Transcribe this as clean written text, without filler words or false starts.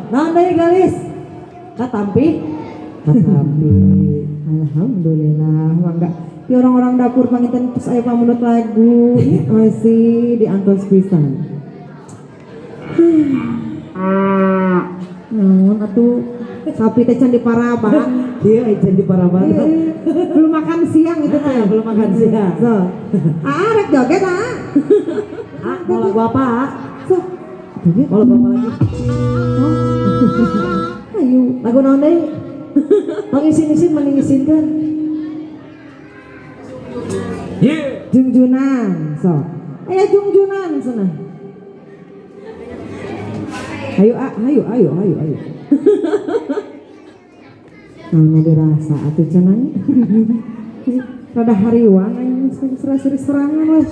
Nandai galis katampi alhamdulillah mangga di orang-orang dapur pangitan terus aya pamunut lagu masih diantos pisan namun atuh sapi teh can di Paraban dia can di Paraban belum makan siang itu teh belum makan siang so rek joget mau lagu apa so mau lagu apa lagi ayo lagu naon deui tong isin-isin mending isinkeun Jungjunan so aya Jungjunan cenah ayo nah dirasa atuh cenah rada hariwang aya seri serangan lah